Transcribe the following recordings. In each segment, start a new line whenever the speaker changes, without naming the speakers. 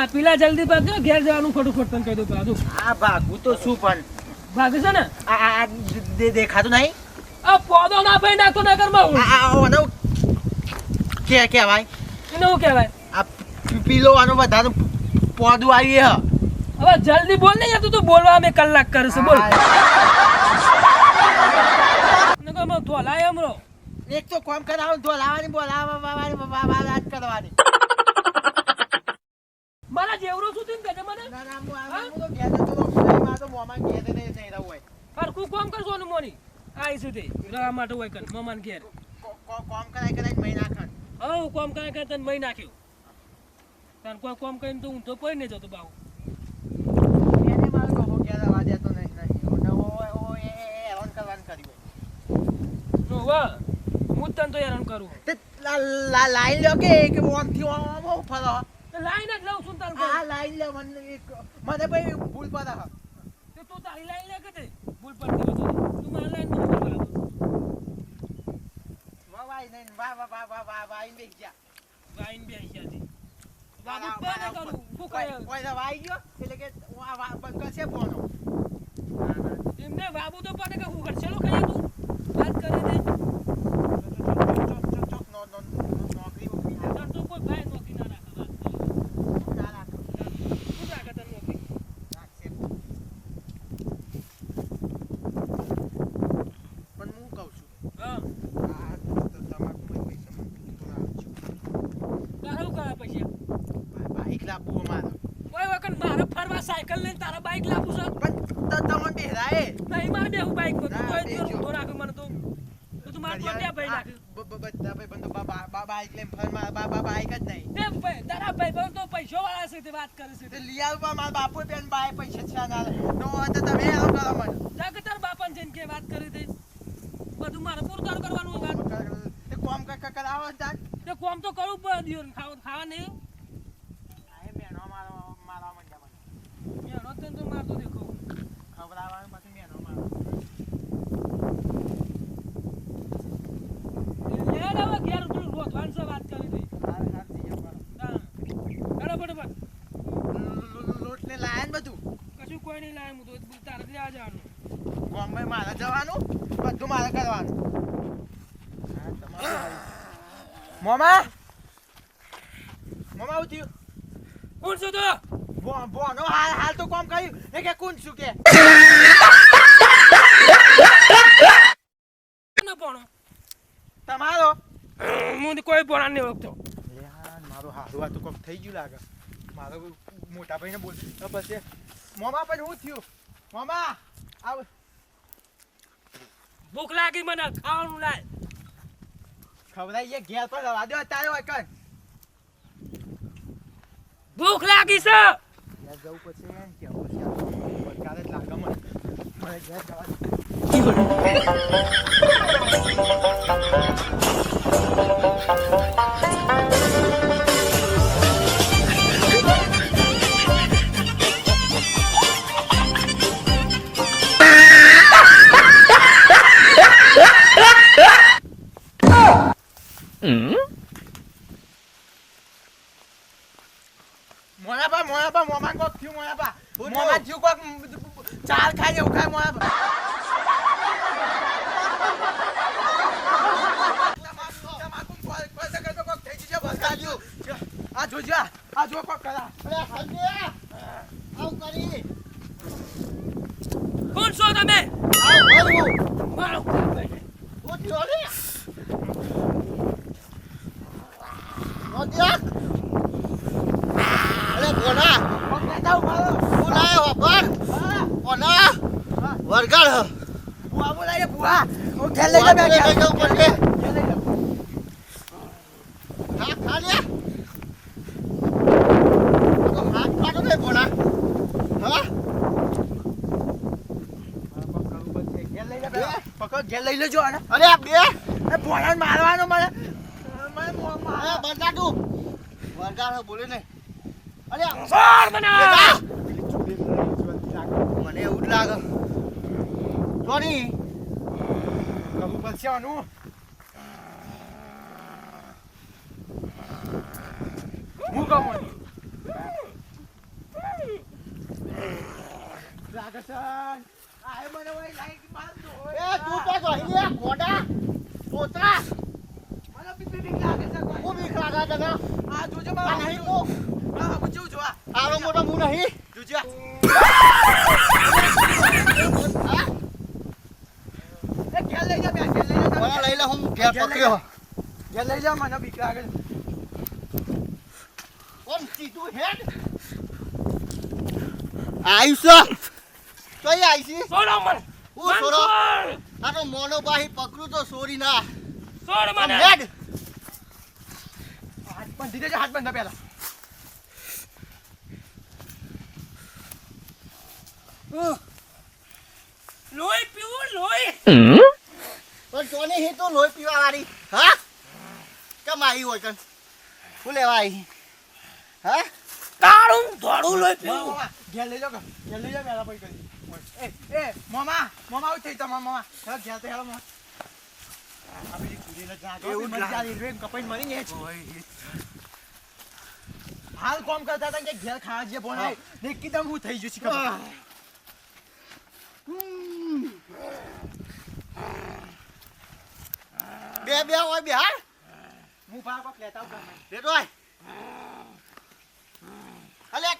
પેલા જલ્દી ભાગજો ઘેર જવાનું ફટોફટ તને કહી દઉં પેલા તું
આ ભાગું તો શું પણ
ભાગે છે ને
આ દેખાતું નહીં
આ પોદો ના ભાઈ નાખતો ના કરમાં
કહેવાય
એને શું કહેવાય
આ પીલો આનો વધારે પોદું આવી હ
હવે જલ્દી બોલ ને યાર તું તો બોલવા અમે કલાક કરશે બોલ નકો મો ધોલાય અમરો
એક તો કામ કરાવ ધોલાવાની બોલાવાની વાત કરવાની
મારા જેવરો શું થયું કે મને
ના ના હું તો ઘેર જતો તો માર તો મોમાં ઘેર નહીં રહું હોય
હરખું કામ કરશો ને મોની આઈ સુધી રહેવા માટે હોય કન મમાન ઘેર
કામ કરાય મહી નાખન
હવ કામ કરાય તને મહી નાખ્યું તને કોઈ કામ કરીને તો હું તો કોઈ નહીં જતો બાહુ
એને મારો કહો ઘેર આવવા દેતો નહીં ઓ એ હેરાન કરવાનું કર્યું
નો વાહ હું તને તો હેરાન કરું
તે લાઈન લ્યો કે ઓમથી ઓમ ફરો
લાઈન જ લઉં છું તાર
આ લાઈન લે મને ભાઈ ભૂલ પડે
તે તું તારી લાઈન લે કે તે ભૂલ પડતી હોય તું મારી લાઈન માં બોલાવ
વાઈ નહીં વાઈ બેસ જા
વાઈન બે આઈયાથી બાબુ પણ કરું શું કહે
કોઈ વાઈ ગયો એટલે કે કશે પોનો
એમને બાબુ તો પડે કે હું કરશેલો ખાય તું વાત કરી દે
નોકરી ઉભી
તાર તો કોઈ ભાઈ નોકરી ના રાખે વાત
ના રાખો
શું રાખે તને નોકરી
રાખશે પણ હું કહું છું
હા
આ તમાકુ પૈસા
તારા શું કરે પૈસા
બાઈક લાવવું અમારે
ઓય વખત મારે ફરવા સાયકલ લઈને તારા બાઈક લાવું છે
પણ તમને બેહરાય
નહીં મારે બેહું બાઈક પર
ના,
કોઈ
બેસજો.
તો રાખે મને તો તું મારે તો બે ભાઈ નાખે
બધા ભાઈ બંધો બાઈક લઈને ફર બાઈક જ નહીં
તે ભાઈ તારા ભાઈ બંધ તો પૈસો વાળા છે તે વાત કરે છે
તે લિયાલ પર મારા બાપુ બેન બાય પૈસા છે ના નો હોય તો તમે હેરો કરો મને
જા કે તાર બાપાને જઈને કે વાત કરી દે બધું મારે પૂરતાર કરવાનું હોય વાત
તે કોમ કરાવો તા
તે કોમ તો કરું દિયો ખાવા નહીં
આ મેનો મારવા મંડ્યા મને
મેનો તને તો મારતો દેખો
ખવડાવવાનું પછી મેનો મારો
લે હવે ઘેર તું રોધવાન છે વાત કરી દે
હાર દીએ મારો
હેડો ફટાફટ
લોટ ને લાયન બધું
કશું કોઈ નહીં લાય હું તો તારે લેવા જવાનું
બોમ્બે મારે જવાનું બધું મારે કરવાનું મોમા આવું થયું
કોણ છો તો
બોનો હાલ તો કોમ કર્યું એ કે કોણ શું કે
ના પોણો
તમારો
હું કોઈ પોણા નહીં ઓળખતો
મારો હારું આ તો કોક થઈ ગયું લાગે મારો મોટા ભાઈને બોલ તો પછી મોમા પણ શું થયું મોમા આવ
ભૂખ લાગી મને ખાવાનું લાય
ખવડાઈએ ઘેર પર રવા દો અત્યારે હોય કર
ભૂખ લાગી છે
ઘેર જવું પછી એમ કે પછી બરકારે જ લાગે મને ઘેર જવા મોનાબા મોમાં કોક થયું મોનાબા મોમાં થયું કોક ચાલ ખાઈ એવું ખાય મોનાબા આ જોજો આ જો કોક કરા આવ કરી
કોણ છો તમે મારો
વરગાડ
બુઆ બોલાય બુઆ ઓ ઘેર લઈ જા
લઈ જાઉં પડે
ઘેર લઈ જા
હા ખા લે તો હાથ કાઢો ને બોલા હા
પકડ ઘેર લઈ લેજો આને
અરે આ બે
એ ભોળાને મારવાનો મને મને
અરે બરગાડું વરગાડ બોલે ને અરે
સોર બના
મને એવું જ લાગે સોરી
કબુ પડશે આનું હું કહું છે આ મને ઓય લાઈક મારતો
એ તું તો જોઈ લે ગોડા તોતા
મને બીક લાગે છે
હું બીક લાગે તને
આ જોજો
આ
મારા
નહીં હું
હા હું જોઉં છું
આરો મોટો હું નહીં
જોજો
હા
એ ઘેર લઈ જા બે ઘેર લઈ જા
મને લઈ લે હું ઘેર પકડ્યો
ઘેર લઈ જા મને બીક લાગે છે
કોણ સીધું હેડ આયુષ કઈ આઈસી
છોડો મને
હું છોડો
છોડ
આ તો મોનો બાહી પકડું તો સોરી ના
છોડ મને
હેડ
હાથ બંધી દેજો હાથ બંધા પહેલા
લોહી પીવું લોહી
પણ જોની હી તું લોહી પીવા વાળી હા કેમ આવી હોય કન શું લેવા આવી હા
કાળું ધોળું લોહી પીવું
મામા ઘેર લઈ જાઓ ઘેર લઈ જાઓ પહેલા પૈ કરી એ મામા આવું થઈ તમારા મામા ઘેર તો હેલો મામા આપણી કુડીને જાગો
એવું જ
મજા આવી રેન કપાઈ મરી ને હાલ કોમ કરતા હતા કે ઘેર ખાવા જે બોલ ને એકદમ હું થઈ જશે ખબર
બે હોય બે હા
હું ભાગ પાક લેતા આવું
બેટો આય અલે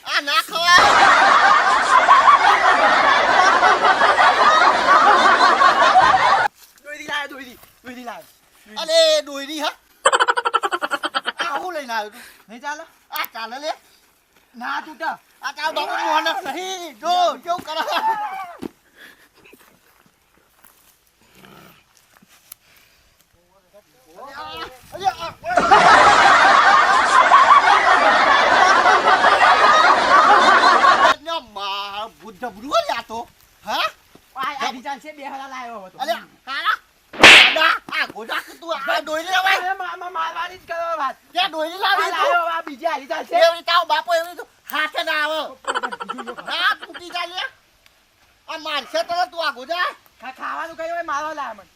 આ ના ખવા
દોઈ લાય
અલે દોયરી હા આ હું લઈને આવ્યો તું
નહીં ચાલે
આ ચાલે લે
ના તૂટા
આ તાર બાપુ મોહન નહીં જો કેવું કરે બુદ્ધ બુડવો લ્યા તો હા
આ બીજા છે બે હલા લાવ્યો હતો
અલે હાલા આ ગોડા કે તું આ દોઈ લેવાય
અરે મામા મારવાની જ કરો વાત
કે દોઈ
આ
લાવી
લાવ્યો આ બીજી હાલી ચાલશે
એવી તાવ બાપો એવી તો હાથે ના આવે ના તૂટી જાય લે આ મારશે તો તું આ ગોડા
ખાવાનું કઈ હોય મારવા લાવ્યા મને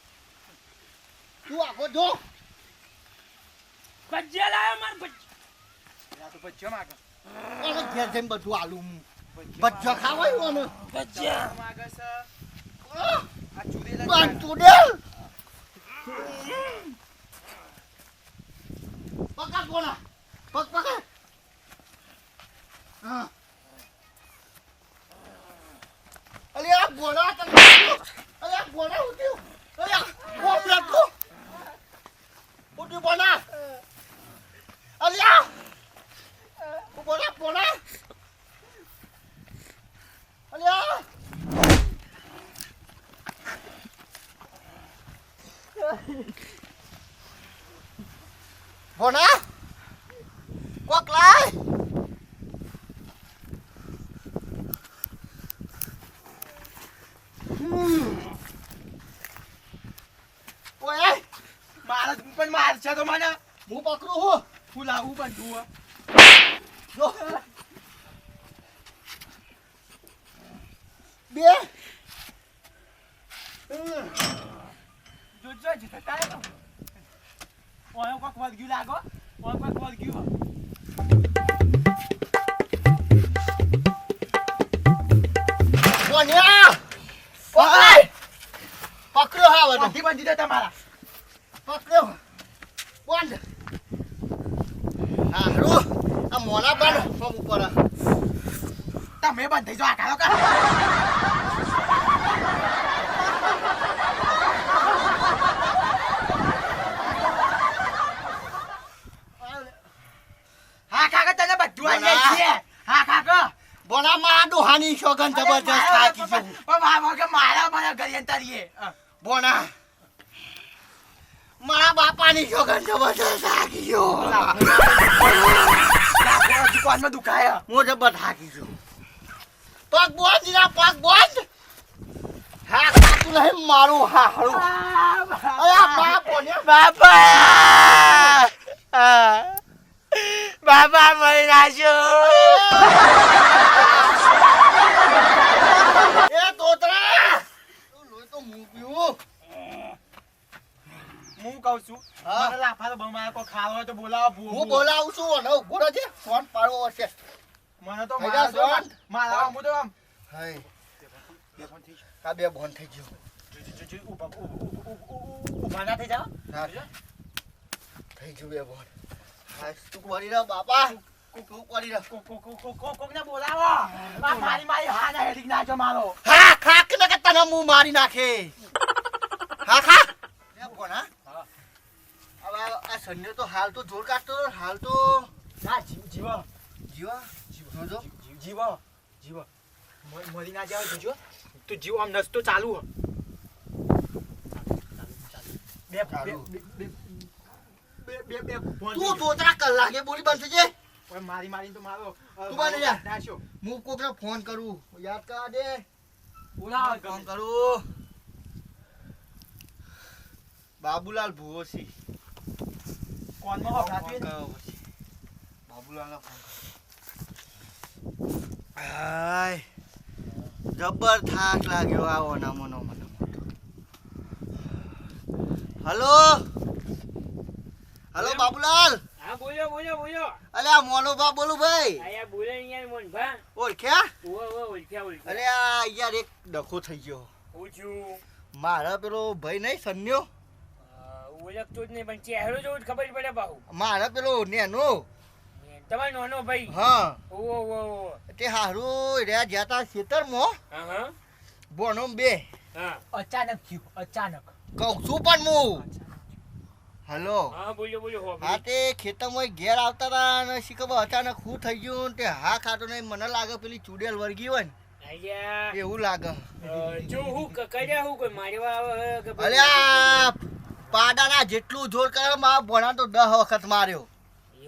તું આ ગોજો
ભજીયા લાયો માર
યા તો બચ્ચો માગે
ઓને ઘેર જઈને બધું આલું બચ્ચો ખાવાય ઓને
ભજીયા
માગે છે આ ચૂડેલા
બાન ચૂડેલ પકડ કોના પકડ હા અલે આ ગોળા તને અલે આ ગોળા ઉઠ્યું અલે કોપલા તો ઉઠ્યું બોના અલે આ બોલા અલે આ બોના કોક લાય ઓય
મારા પણ મારશે તો મને
હું પકડું હું
હું લાવું બધું
જો બે
જોજો જ થતા તો ઓય કોક વધ ગયું લાગો ઓય કોક વધ ગયું
બોન્યા ઓય પકડ્યો હા બધું
બંધી બંધી દે તમારા
પકડ્યો બંધ હા રો આ મોના બાનો ફોમ ઉપર
તમે બંધી જો આ કાળો કા હા કાકા તને બધું આવી જાય છે હા કાકા
બોના માં ડોહાની શોગન જબરજસ્ત થાકી છે
મારા મને ગરિયન તરીએ
બોના મારા બાપાની શોગન જબરજસ્ત થાકી ગયો
દુકાનમાં દુખાયા
હું જબર થાકી ગયો પગ બોંધ દીના પગ બોંધ હા કાતું નહીં મારું હા હળું અરે બાપ બોલ્યા
બાપા બાપા મરી નાખ્યો
એ તોતરા તું લોહી તો મૂક્યું
હું કહું છું
હા.
મને લાફા તો બમાય કો ખાવા હોય તો બોલાવો
હું બોલાવું છું અને ઉભો રહેજે ફોન પાડવો હશે
મને તો
ભૈયા સોન.
મારા હું તો આમ
હાય
બે ફોન થઈ ગયું.
આ બે બોન થઈ ગયો
ઊભા ના થઈ જાઓ.
ના થઈ ગયું બે બોન હા તું કરી રહ્યો બાપા તું કરી રહ્યો
કોકને બોલાવો. આ મારી હા ના હેડી નાખો મારો.
હા ખાક ને કે તને મું મારી નાખે હા ખા બે બોન હા હવે આ સંજય તો હાલ તો જોર કાઢતો હતો, હાલ તો
ના જીવો
જીવા જોજો
જીવો મરી ના જાવ જોજો. તું જીવો આમ નસતો ચાલુ હ. બે
ચાલુ.
બે ફોન
તું જોતરા કલાકે બોલી બંધ થઈ જાય
ઓય મારીને તો મારો
તું બાને જા.
નાખ્યો.
હું કોકને ફોન કરું યાદ કરા દે
બોલાવો
ફોન
ગમે.
કરું બાબુલાલ ભુવોસી
કોનમાં હો રાખ્યું ને?
બાબુલાલ ફોન હાય જબર થાક લાગ્યો આવો નમો નમો નમો હલો હલો બાબુલાલ
હા બોલો
અલે આ મોનો બા બોલું ભાઈ
આયા બોલે યાર મોનભા
ઓળખ્યા
ઓળખ્યા
અરે આ યાર એક ડખો થઈ ગયો
પૂછ્યું
મારા પેલો ભાઈ નહીં સન્યો
ઓળખતો જ નહીં પણ ચહેરો જોવું જ ખબર પડે બાહુ
મારા પેલો નેનો
તમારો નાનો ભાઈ
હા
ઓ
તે હારું રહ્યા જતા ખેતરમાં
હા
બોનો બે
હા
અચાનક થયું અચાનક.
કહું છું પણ હું હલો
હા બોલો હો
હા તે ખેતરમાં ઘેર આવતા હતા અને શીખબર અચાનક શું થઈ ગયું તે હા ખાતો નહીં મને લાગે પેલી ચૂડેલ વળગી હોય ને
આયા
એવું લાગે
જો હું કર્યા હું કોઈ મારવા આવે કે
અલે આ પાડાના જેટલું જોર કરે મારા ભણા તો 10 વખત માર્યો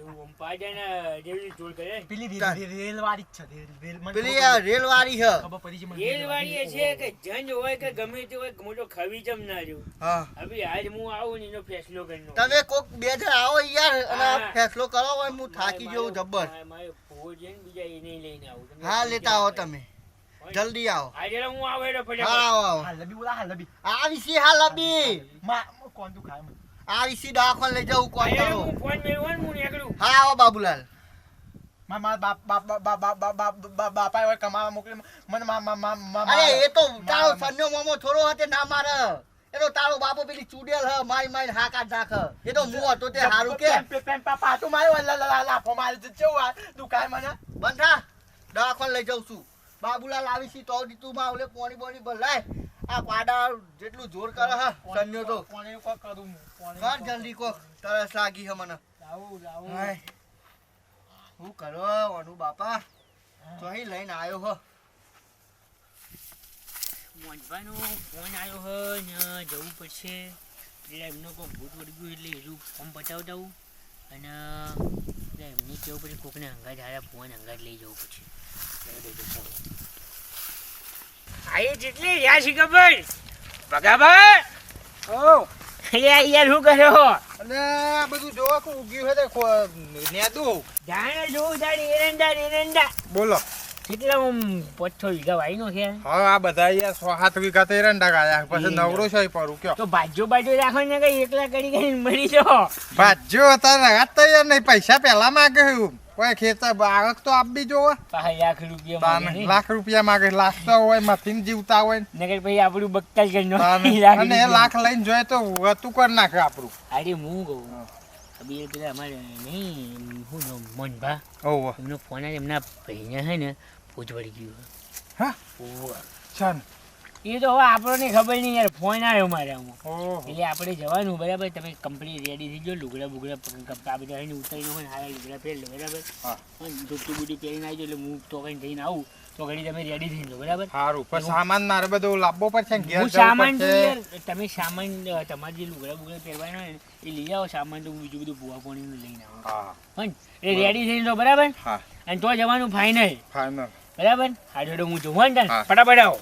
એવું પાડાના જેવી જોડ કરે
પેલી રેલવાળી જ છે. રેલ મને
પેલી આ રેલવાળી છે
ખબર પડી છે મને.
રેલવાળી છે કે જંજ હોય કે ગમે તે હોય મોટો ખવી જમ ના રહ્યો
હા
હવે આજ હું આવું ને એનો ફેસલો કરી
તમે કોક બે જણ આવો યાર અને
હા.
ફેસલો કરો હોય હું થાકી જવું જબ્બર
મારે ભૂવો છે ને બીજા એને લઈને આવું તમે
હા લેતા આવો તમે જલ્દી આવો
આજે હું આવે એટલે
હા
ફટાફટ
આવો આવો
હા લબી બોલા હા લબી.
આવી સી હા લબી
માં કોણ તું ખાય મને?
આવી સી દવાખાને લઈ જાઉં કોણ
આજે
કરો
હું ફોન મેળવો ને હું નીકળું
હા આવો બાબુલાલ
મારા બાપા એવા કમાવા મોકલે મને
અરે એ તો તારો સન્યો મામો થોડો હતો ના મારે એ તો તારો બાપો પેલી ચૂડેલ હ મારી હા કાઢ નાખ એ તો હું હતો તે હારું કે
પાપા તું માર્યો લાફો મારે કેવું તું કાય મને
બંધા દવાખાને લઈ જાઉં છું બાબુલાલ આવી સી તો તું માં ઓલે પોણી બોણી બલાય આ પાડા જેટલું જોર કરે હ સન્યો તો
કોને કો કરું
કર જલ્દી કો તરસ લાગી હે મને
લાવું
હાય હું કરો અનુ બાપા તો અહીં લઈને આવ્યો હો
મોંઘવાનો ફોન આવ્યો હોય ને જવું પડશે એટલે એમનો કોઈ ભૂત વળગ્યું એટલે એનું ફોર્મ બતાવતા હું અને એટલે એમને કેવું પડે કોકને અંગાજ હારા ફોન અંગાજ લઈ જવું પડશે આયે જેટલી રહ્યા છે ખબર ભગાભાઈ
ઓ
યાર શું કર્યો
અને આ બધું જોવા કો ઉગ્યું હે તે નેદું
જાણે જોઉં તારી એરંડા
બોલો
કેટલા પથ્થો વીઘા વાઈનો છે
હા આ બધા યાર 6-7 વીઘા તો એરંડા ગાયા પછી નવરો છે પરું કયો
તો બાજુ રાખો ને કઈ એકલા કરી મળી જાઓ
ભાજ્યો તારે રાત તો યાર નહીં પૈસા પહેલા માગે કોઈ ખેતર બાળક તો આપી જોવે
₹1,00,000
લાખ રૂપિયા માગે લાખ તો હોય મથીને જીવતા હોય
નગર પછી આપણું બક્કલ કરી
અને એ લાખ લઈને જોઈએ તો હતું કરી નાખે આપણું
અરે હું કહું અભી પેલા અમારે નહીં હું મોનભા
ઓહો
એમનો ફોન આવે એમના ભાઈને છે ને ભૂત વળી ગયું
હા ચાલ
એ તો હવે આપણને ખબર નહીં યાર ફોન આવ્યો મારે આમાં
ઓહો
એટલે આપણે જવાનું બરાબર તમે કંપની રેડી થઈ જાઓ લુગડા બુગડા કપડા બધા એને ઉતારીને હોય સારા લુગડા પહેરી લો બરાબર
હા
ધોતી બુટી પહેરીને આવી જાઓ એટલે હું તો કઈ થઈને આવું તો ઘડી તમે રેડી થઈ જાઓ બરાબર
સારું પણ સામાન મારે બધું લાવવો પડશે ને ઘેર
હું
જવું
સામાન તો
પડશે.
યાર તમે સામાન તમારે જે લુગડા બુગડા પહેરવાના હોય ને એ લઈ આવો સામાન તો હું બીજું બધું ભૂવા પાણીનું લઈને આવું
હા
પણ એ રેડી થઈને તો બરાબર
હા
અને તો જવાનું ફાઇનલ
ફાઇનલ
બરાબર હા જોડે હું જોઉં ને
હા.
ફટાફટ આવો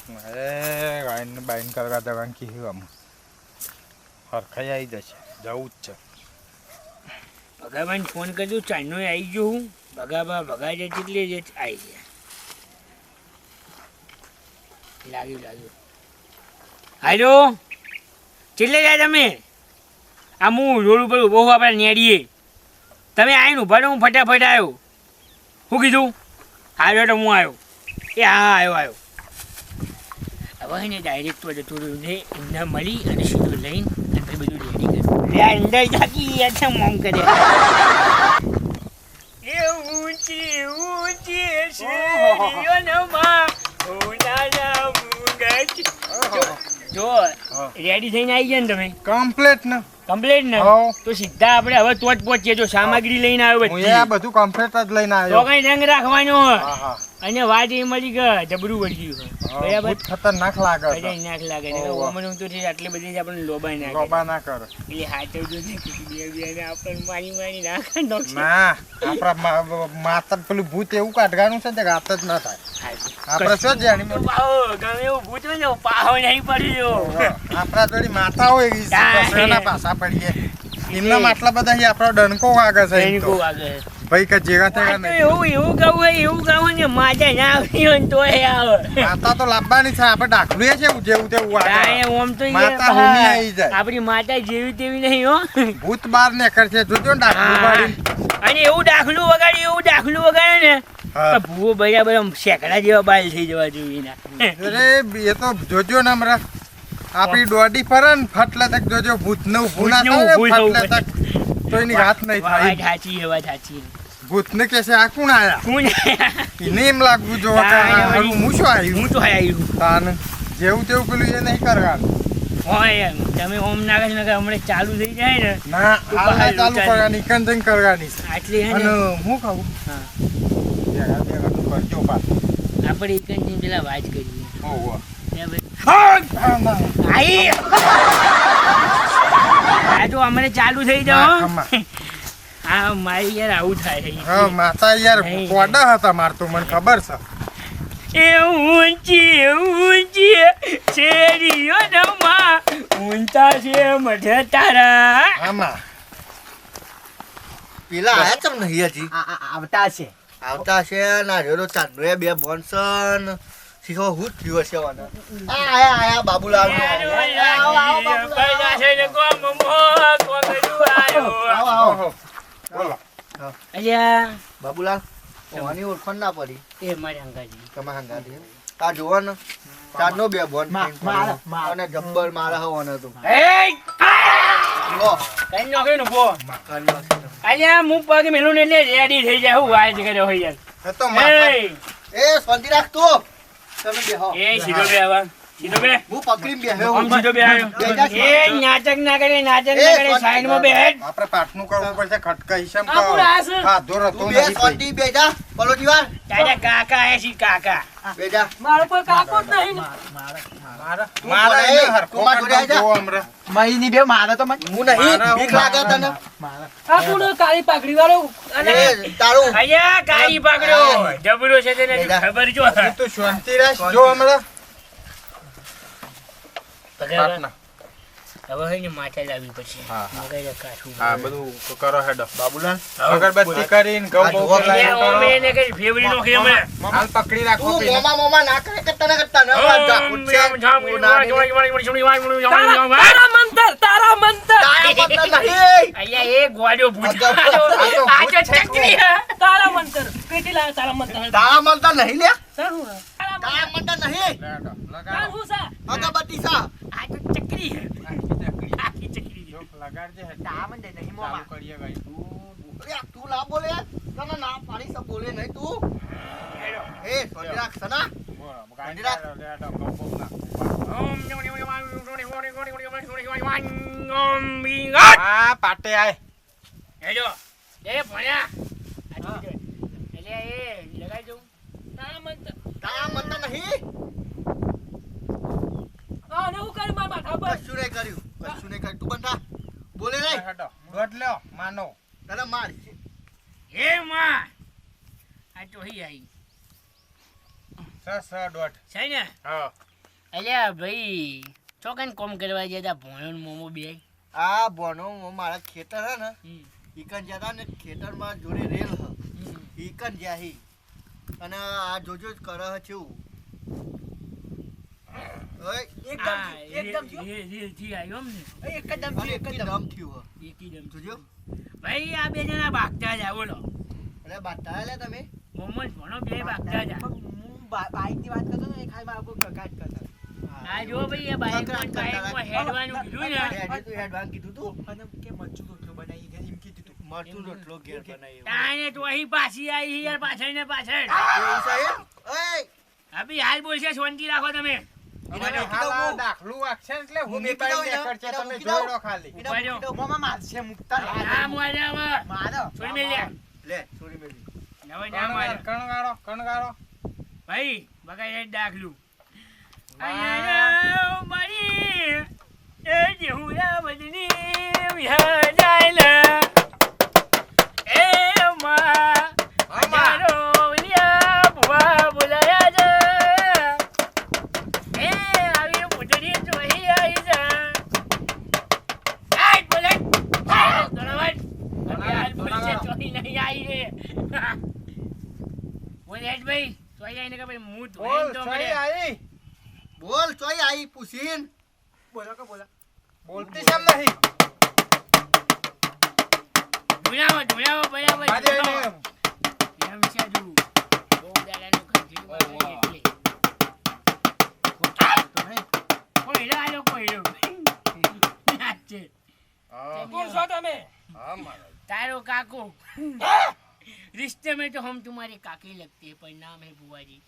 એ ગાયને બાઈન કરવા જવાનું કીધું આમ હરખાઈ આવી જશે જવું જ છે
ભગાભાઈને ફોન કરજો ચાઈનો આવી ગયો હું ભગા છે કેટલી જ આવી ગયા લાગ્યું હાલો કેટલે જાય તમે આ હું રોડ ઉપર ઉભો આપણે નેડીએ તમે આવીને ઉભા રહો હું ફટાફટ આવ્યો શું કીધું આવ્યો તો હું આવ્યો એ હા આવ્યો હવે એને ડાયરેક્ટ તો જતું રહ્યું ને એમને મળી અને સીધું લઈને અને પછી બધું રેડી કર્યું લે અંદર જાકી યાર છે મોમ કરે એ ઊંચી ઊંચી શેરીઓ નમા ઉનાના મુંગટ જો રેડી થઈને આવી ગયા ને તમે
કમ્પ્લીટ ને
કમ્પ્લીટ ને
હા.
તો સીધા આપણે હવે તો જ પહોંચીએ જો સામગ્રી લઈને આવ્યો
હું
બધી
એ બધું કમ્પ્લીટ જ લઈને
તો
આવ્યો
કઈ રંગ રાખવાનો
હા હા
અને વાત એ મળી ગઈ જબરું વળી ગયું બરાબર
બહુ ખતરનાક લાગે છે.
કદાચ નાક લાગે ને
ઓહો.
ઓમનું તો છે આટલી બધી જ આપણને લોબાઈ નાખે
લોબા ના કર
એટલે હાથે જો ને કે બે આપણને મારી મારી નાખે નોકશે
ના આપણા માતા પેલું ભૂત એવું કાઢવાનું છે કે હાથ જ ના થાય આપણે શું જાણી
પાહો ગમે એવું ભૂત હોય ને પાહો નહીં પડ્યો
આપણા જોડી માતા હોય ઈ
તાય.
કસરાના પાસા પડીએ એમના માટલા બધા અહીં આપણો ડંકો વાગે છે એમ તો. ભાઈ કે જેવા તેવા નહીં
એવું ગાવું ને માજા ના આવી હોય ને તોય આવે
માતા તો લાવવાની છે આપણે ડાકલું છે જેવું તેવું
તાય
વાગે
ઓમ તો
માતા હોમી આવી જાય.
આપણી માતા જેવી તેવી નહીં હો
ભૂત બાર ને કરશે જોજો ને ડાકલું પાડીને.
અને એવું દાખલું વગાડ્યું ને
હા.
તો ભૂવો બરાબર આમ શેકડા જેવા બાલ થઈ જવા જોઈએ ના
અરે એ તો જોજો ને હમણાં આપણી દોડી ફરે ને ફાટલે તક જોજો ભૂત ને ઊભું ના
ભૂતને
થાય ને
ઊભું થવું
ફાટલે તક તો એની હાથ નહીં
વાત
થાય
સાચી
ભૂત ને કહેશે આ કોણ આયા
હું
એને એમ લાગવું જો કે
તાય
આ હારું હું શું આવ્યું
હું તો આવ્યું
તાન જેવું તેવું પેલું એ નહીં કરવાનું
હોય એમ તમે ઓમ નાખે ને હમણાં ચાલુ થઈ જાય ને
ના
તું
હાલ
બહાર
ચાલુ
ચાલી.
કરવાની કંજન કરવાની છે.
આટલી હે
અને
ને
હું કહું
હા.
ભેગા ભેગાનું કરજો પાછું.
આપણે એક જ દિન પેલા વાત કરીએ
ઓહો.
બરાબર?
હા, ના.
આઈ! આ તો હમણાં ચાલુ થઈ
ના,
જાઓ
ખમા.
હા મારી યાર આવું થાય
હા માતા યાર
નહીં.
કોડા હતા મારતો મને ખબર છે
એ ઊંચી શેરીઓ નમા ઊંચા છે મઢે તારા
આમાં
પેલા આયા ચમ નહીં હજી
આવતા છે
આવતા છે ના રેલો ચાંદનો એ બે બોનસન શીખો હું જ થયું હશે વાના આયા બાબુલાલ
આવો બોલો
અલ્યા
બાબુલાલ ઓની ઓળખાણ ના પડી
એ મારી અંગાજી
તમે હંગાતી આ જોવો ને ચાંદનો બે બોન અને જબ્બર મારા હવાનો તો લો
કઈ નોકરી નો પો અલ્યા હું પગ મેલું ને એટલે રેડી થઈ જાય હું વાત કરે હોય યાર
એ તો માતા
એ
એ શાંતિ રાખ તું તમે બેહો
એ સીધો બે આવા સીધો બે
હું પકડીને બેહ્યો
આમ સીધો બે આવ્યો એ નાટક ના કરે સાઈડ માં બે હેડ
આપણે પાઠનું કરવું પડશે ખટકા હિસાબ
આપણું રાસ.
હા દોર હતો
તું બે શાંતિ બેજા પલો જીવાર
તારા કાકા આયા છે કાકા
બેજા
મારો કોઈ કાકો જ નહીં
મારા
એ,
એને હરખો
તું માં જોડે
કરતો
આજા.
જો હમણાં.
મહીની બે મારે તો
હું નહીં
મારા
બીક લાગે તને
આપણું કાળી પાઘડી વાળો
એ તારું
અહીંયા કાળી પાઘડ્યો જબરો છે તેને
બેજા.
ખબર જો
તું શાંતિ રાખ જો હમણાં
પગાર
પાટના.
હવે હોય ને માથે લાવવી પડશે
હા,
મગજ કાઠું
હા બધું કરો હેડો
બાબુલાલ
અગરબત્તી કરીને ઘઉં
આ
બહુ
જુઓ
ફેલાય
એટલે
કરો.
ઓમે એને કઈ ફેવડી નો કે અમે
હાલ પકડી રાખો
તું
પેલા.
મોમા ના કરે કરતા ના કરતા ના વાંધા પૂછે તું ના દે. તારા મતલબ નહીં
અહીંયા એક ગોળ્યો ભૂત
આ તો
આ તો
ભૂત છે
ચકરી હે. તારા મંતર પેટી લા તારા મંતર
તારા મતલબ નહીં લે
સારું
તારા મતલબ નહીં
હેડો, લગાડો.
હું સા
અગરબત્તી સા
આ તો ચકરી હે આખી ચકરી
જો, લગાડજે હેડો.
તામન દે નહીં મોમાં.
ચાલુ કરીએ ભાઈ.
અરે તું ના બોલે તને ના પાડી સબ બોલે નહીં તું એ શાંતિ રાખ સના
બોલો,
ગાડી રાખ.
હેડો, ઘઉં બહુ નાખો.
ઓમ બીંગા
હા પાટે આય
હેજો એ ભણ્યા એટલે એ લગાઈ દઉં તારા મંતર
તારા મતલબ નહીં
આ ને હું કરી માર માથા પર
કશું નહીં કર્યું તું બંધા બોલે નહીં
હેડો દોઢ લ્યો માનો
તને માર
હે માં આ તો હી આઈ
સ દોઢ
છે ને
હા
અલ્યા ભાઈ ચોકન કોમ કરવા જતા ભણો ને મોમો બે
આ બોનો મારા ખેતર હે ને ઈકન જતા ને ખેતરમાં જોડે રેલ હ ઈકન જ્યાહી અને આ જોજો જ કરે હ છું ઓય
એકદમ થી આવ્યો અમને
એકદમ
અને એકદમ થયું હ
એકદમ
જોજો
ભાઈ આ બે જણા ભાગતા જાય બોલો
અરે બાટા લે તમે
ગોમન ભણો બે ભાગતા હતા.
હું બાઈકની વાત કરતો ને એ ખાલી મારા ઉપર કકાટ કરતા.
આ જો ભાઈ એ બાઈકમાં હેડવાનું કીધું ને
હેડવાન કીધું તું
અને કે મરચું રોટલો બનાવી ગયા એમ કીધું તું.
મરચું રોટલો ઘેર બનાવ્યો
તાને તો અહીં પાછી આવી યાર પાછળ ને પાછળ.
એવું સાહેબ ઓય
અભી હાલ બોલશે શાંતિ રાખો તમે.
અમારે
મૂકી
હાલ
દઉં
આ
હું.
દાખલું વાગશે ને એટલે હું
મૂકી
નીકળી
દઉં એને.
નીકળશે,
એને
તમે
મૂકી
જોઈ
દઉં.
લો ખાલી.
ઉભા રહ્યો.
મોમાં મારશે મુકતા
ના મોરે હવે
મારો
છોડી મેલ લે.
લે છોડી મેલી
હવે ના મારે
કણગારો
ભાઈ બગાઈ દાખલું અહીંયા મારી એ જેહુરા બદની વિહજાયલા એ માં મારો વિયા બુવા બોલાયા છે એ આવી મોટરી જોઈ આવી છે આય બોલે આય દરવાજ હાલ બોલશે જોઈ નહીં આવી રે બોલે ભાઈ જોઈ આવીને કે ભાઈ હું
બોલ
તો
સહી આવી
બોલ ચોઈ આવી પૂછીન
બોલો કે બોલો
બોલતી કેમ નહીં
ધુણાવો બરાબર
આજે
ધુણાવો.
એને
એમ છે જુ. બહુ દાડાનું ખંજરી વાળું એટલે. કોયડો આયો કોયડો. આ છે.
કોણ છો તમે હા મારા
તારો કાકો रिश्ते में तो हम तुम्हारे काके लगते हैं पर नाम है बुआ जी.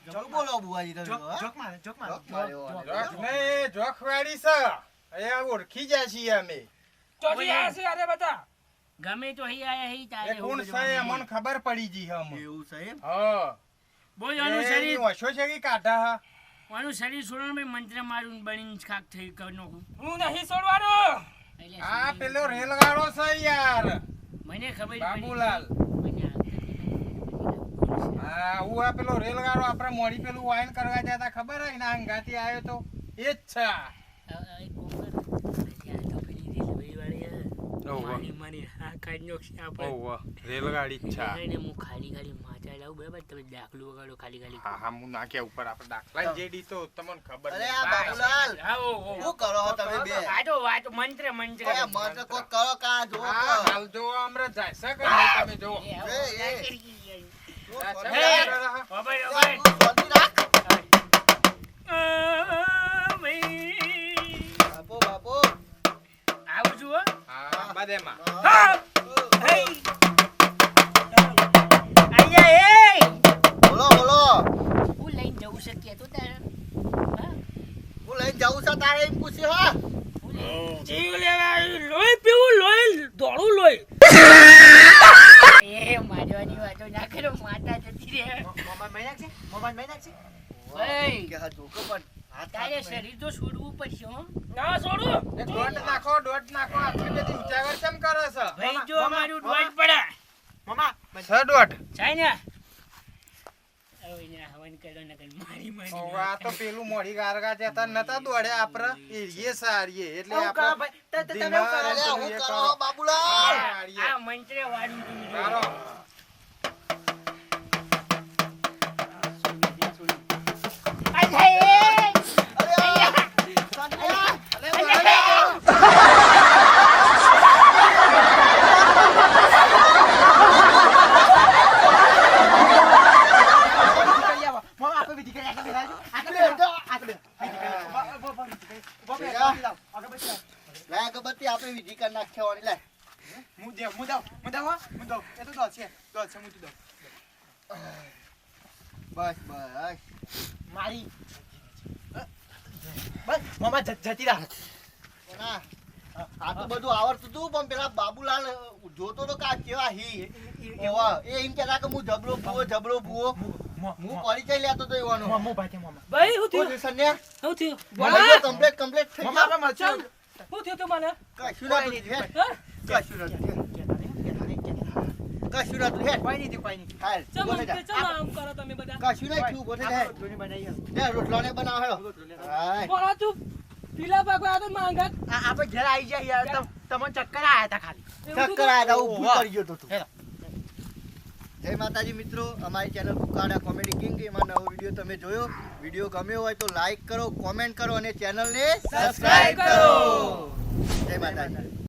જબરું બોલો બુવાજી તમે તો, હા?
જોક મારે જોક મારે
જોક માર્યો
જોખ
વાળો.
નહીં, જોખવાડી છે અહીંયા ઓળખી જાય છીએ અમે
ગમે તો અહીં આયા હી તારે
એ કોણ છે અમને ખબર પડી ગઈ છે અમને.
એવું સાહેબ
હા
બોલ આનું
એ
શરીર
ઓછો છે કે કાઢા હા
આનું શરીર છોડવાનું મેં મંત્ર મારું બનીને ખાક થઈ કર નાખું.
હું નહીં છોડવાનો.
એટલે
આ
શરીર-
પેલો રેલગાડો છે યાર
મને ખબર પડી.
બાબુલાલ
મને
હા હું આ પેલો રેલગાડો આપણે મોડી પેલું વાઈન કરવા જતા ખબર હે ને અંગાથી આવ્યો તો એ જ છે રેલગાડી જ છે
હું ખાલી માથા લાવું બરાબર તમે દાખલું વગાડો ખાલી
હા હા હું નાખ્યા ઉપર આપણે દાખલા જે દી તો તમને ખબર
અરે
નહીં.
આ બાબુલાલ શું કરો છો તમે બે
વાતો મંત્ર મંત્ર
ઓય મત કોક કરો કા જો
હા હાલ જો હમણાં જાય છે કે નહીં તમે જો
શાંતિ રાખ બાપો બાપો
આવું છું હો.
હા બદેમાં
બોલો બોલો
હું લઈને જવું શકીએ તો તારે
હું લઈને જાઉં છું તારે એમ પૂછ્યું હા
જીવ લેવા આવ્યું. લોહી પીવું, લોહી દોડું લોહી.
એ મારવાની વાતો ના કરો માતા જતી રે
મોમાં મહી નાખશે મોમાં મહી નાખશે
ભાઈ
કે હા જોકો પણ હાથ
તારે શરીર તો છોડવું પડશે હો
ના છોડું.
દોઢ નાખો આટલી બધી ઉજાગર કેમ કરે છે
ભાઈ જો અમારું દોડ પડે
મોમાં
છ દોઢ
થાય ને હવે ને હવન કરો ને કઈ મારી
આ તો પેલું મોડી ગારગા જતા નતા દોડ્યા આપડે એ સારીએ એટલે
હું કરો ભાઈ તમે હું કરો
અરે હું
એ
કરો
કરો.
બાબુલાલ
આ મંત્ર વાળું તું
સારો.
મોમાં આપણે વિધિ કરી આગળ બેસાડજો આગળ
લાય અગરબત્તી આપણે વિધિ કરી નાખ્યાવાની લે
હું દઉં એ તો દોલ છે હું તું દઉં
બસ બસ
મારી બસ મોમાં જતી રાખ
ના આ તો બધું આવડતું હતું પણ પેલા બાબુલાલ જોતો તો કા કેવા હી એવા એ એમ કહેતા કે હું જબરો ભૂવો હું પરિચય લેતો તો એવાનો
મોમાં ભાઈ મોમાં
ભાઈ હું
ઓ
થયું?
દિશન્યા
શું થયું?
મને કમ્પ્લીટ થઈ
મોમાં
ગયું
આપણે મળશું
શું થયું તું મને?
કશું નતું હેડ
હા?
કશું નતું હેડ
કોઈ નહીં
હાલ
ચમ
બોલે જા.
ચમ આમ કરો તમે બધા?
કશું નહીં થયું બોલે જા
રોટલી બનાવી
લે રોટલાને બનાવ હેડો હાય
બોલો તું પીલા પાકો આ તો માંગા.
આપણે ઘેર આવી જાય યાર તમને ચક્કર આયા હતા ખાલી
ચક્કર આયા તા ઊભું
વાહ.
કરી ગયો તો તું જય માતાજી મિત્રો અમારી ચેનલ કુકાડા કોમેડી કિંગ એમાં નવો વિડીયો તમે જોયો વિડીયો ગમ્યો હોય તો લાઈક કરો કોમેન્ટ કરો અને ચેનલને સબસ્ક્રાઇબ કરો જય માતાજી